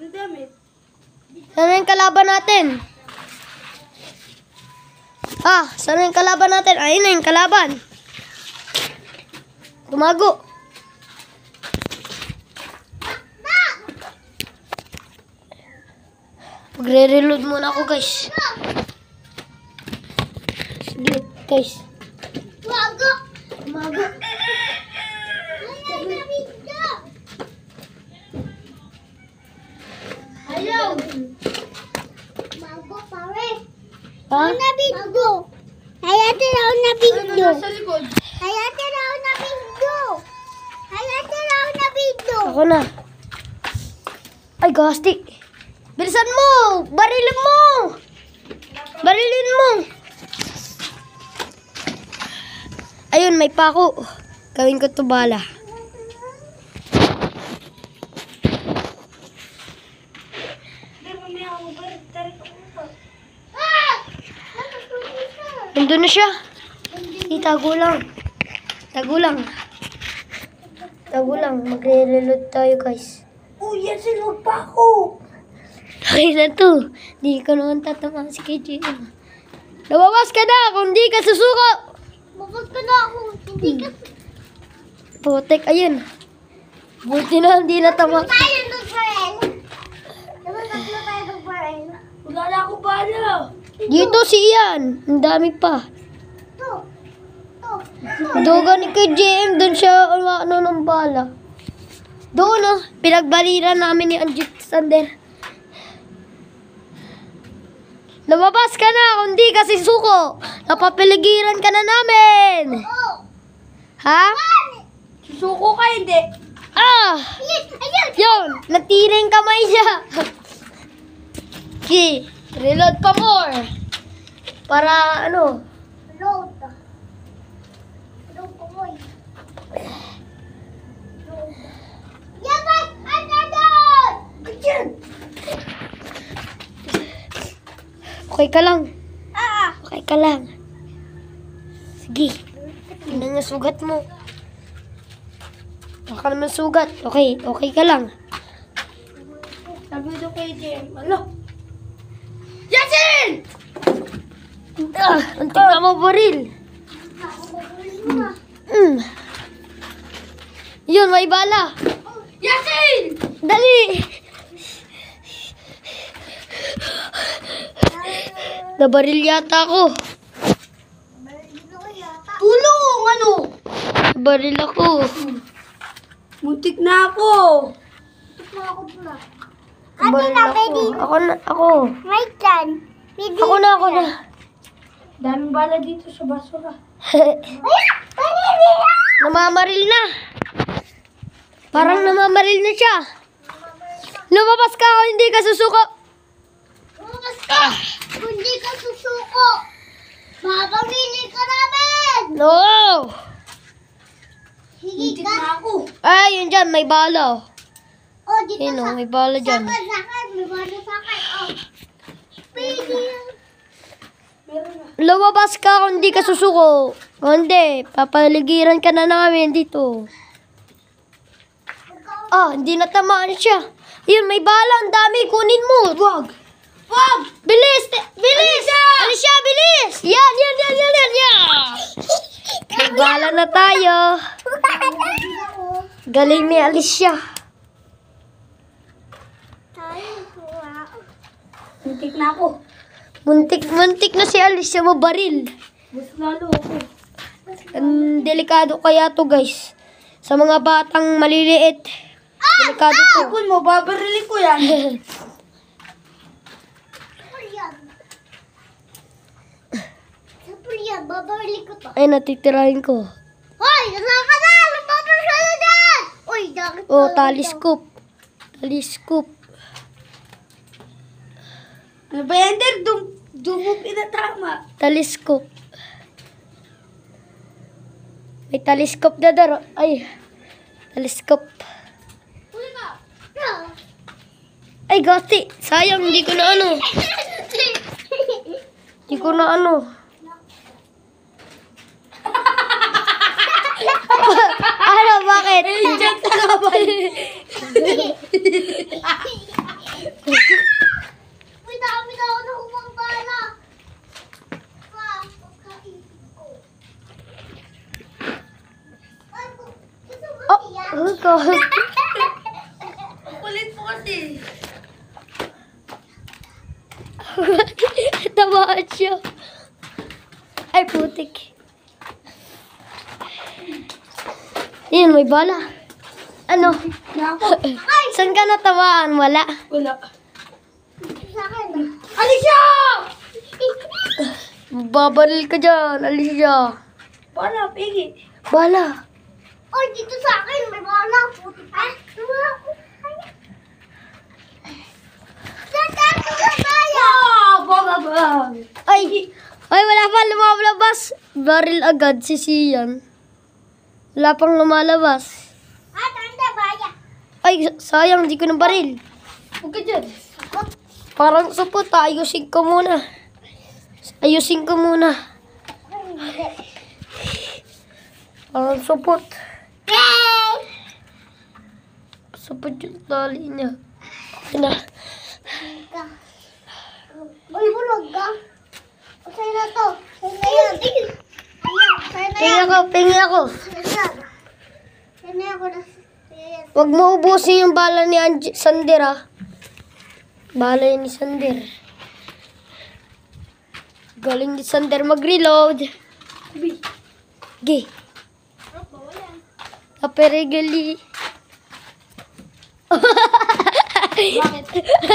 Saan yung kalaban natin? Saan yung kalaban natin? Ayun na yung kalaban. Tumago. Magre-reload muna ako, guys. Sige, guys. Tumago. Hello. Tumago, pare. Na video. Hayate raw na video. Hayate raw na video. Ako na. Ay, Gasti. Bilisan mo! Barilin mo! Barilin mo! Ayun, may pako. Gawin ko to bala. Nandun na siya. Itago lang. Tago lang. Magre-reload tayo, guys. Yes, huwag pa ako. Okay na to. Di ka naman tatama si KJ. Lumabas ka na kung di ka susuko. Lumabas ka na ako. Hindi ka Putek, ayun. Buti na hindi natama. Wala na ako bala. Dito si Ian. Ang dami pa. Doga ni KJM. Doon siya ng bala. Doon pinagbalira namin ni Anjit Sander. Lumabas ka na kung di kasi suko. Napapiligiran ka na namin. Ha? Susuko ka, hindi. Yun. Natiring kamay niya. Okay. Reload pa more. Para ano? Reload pa more. Yaman! Anadol! Ganyan! Okay ka lang. Okay ka lang. Sige. Tingnan nga sugat mo. Baka naman sugat. Okay ka lang. Sabi ito kay Jem. Ano? Yasin! Antik na mo baril. Yun, may bala. Yasin! Dali! Nabaril yata ako. Tulong! Ano? Nabaril ako. Muntik na ako. Nabaril ako. Ako. May chan. Ako na. Daming bala dito sa basura. Namamaril na. Parang namamaril na siya. Lumabas ka ako, hindi ka susuko. Lumabas ka! Kung di ka susuko, mapamili ka namin! No! Higit ka? Yun dyan, may bala. Dito Yun may bala dyan. Sakal, may bala sakal. Pwede yan. Lumabas ka kung hindi ka susuko. Kung hindi, papaligiran ka na namin dito. Hindi natamaan siya. Yun, may bala. Ang dami. Kunin mo. Wag. Bilis. Alicia, bilis. Yan. May bala na tayo. Galing ni Alicia. Muntik na ako. Muntik na si Alicia mabaril. Mas lalo ako. Delikado kaya to, guys. Sa mga batang maliliit. Delikado to. Kung mo, babarilin ko yan. Babarilin ko to. Ay, natitirahin ko. Hoy! Nasaan ka na? Lumabas ka na dyan! Uy, dakit Taliscope. Ano ba yan, Der? Doon mo pinatama. Telescope. May telescope na daro. Ay. Telescope. Huli ka! Ay, gati. Sayang, hindi ko na ano. Hindi ko na ano. Ano, bakit? Diyan ka naman. ako. Tamaan siya. Ay, putik. Yan, may bala. Ano? Saan ka natamaan? Wala. Wala. Sa akin. Alicia! Babaril ka dyan, Alicia. Bala, pigi. Bala. Oy, dito sa akin. May bala. Puti pa. Bala. Ay, wala pa lumalabas. Baril agad si Sian. Wala pang lumalabas. Tanda baya. Ay, sayang, di ko na baril. Huwag ka dyan. Parang supot, ayusin ko muna. Ayusin ko muna. Parang supot. Supot yung tali niya. Okay na. Uy, bulog ka. Sa'yo na to. Sa'yo na yan. Sa'yo na yan. Pingi ako. Sa'yo na ako na. Huwag mo ubusin yung bala ni Sander, ah. Bala yun ni Sander. Galing ni Sander mag-reload. Gi. Aperegali.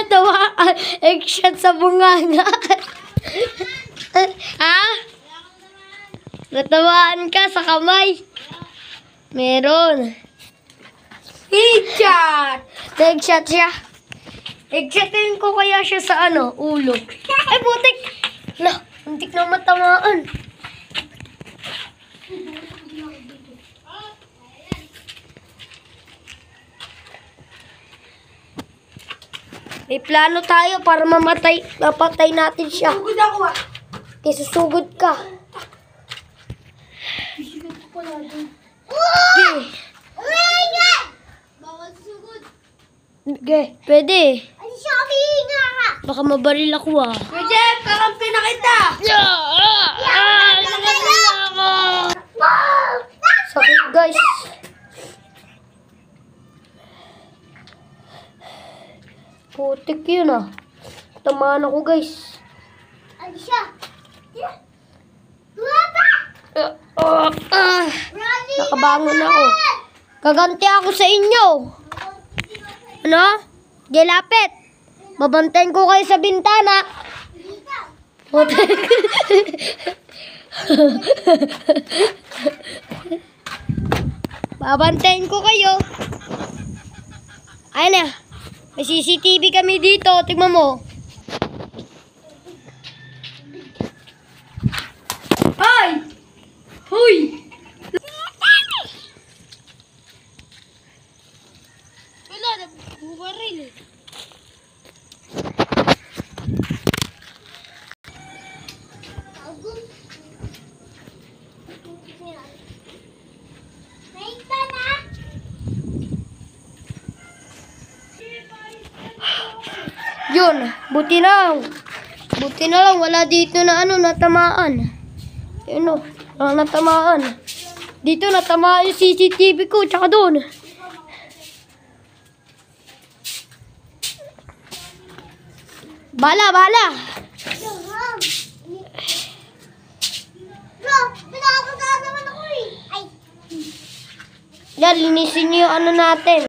Tawa ka. Egg-shot sa bunganga. Ha? Natawaan ka sa kamay. Meron. Headshot! Egg-shot siya. Egg-shotin ko kaya siya sa ulo. Ay, putik! Lah, muntik na matamaan. May plano tayo para mapatay natin siya. Sugod ako ah. Kaya susugod ka. Bisigat ko pala dun. Bawal sugod. Okay, pwede. Ay, siya hihinga ka. Baka mabaril ako, ah. Kuya Jeff, kakampi na kita! Sakit, guys. Putik yun, ah. Tamaan ako, guys. Ay, siya. Luwapa! Ronnie! Nakabangon ako. Gaganti ako sa inyo. Ano? Gelapit. Babantayan ko kayo sa bintana. Babantayan ko kayo. Ayun na. May CCTV kami dito. Tignan mo. Ay! Huy! Wala na. Bubaril eh. Naita na! Yun. Buti na lang. Wala dito na natamaan. Yun o. Natamaan. Dito natamaan yung CCTV ko. Tsaka doon. Bala. Bro, pinakapunta naman ako eh. Ay, Yan, linisin niyo yung natin.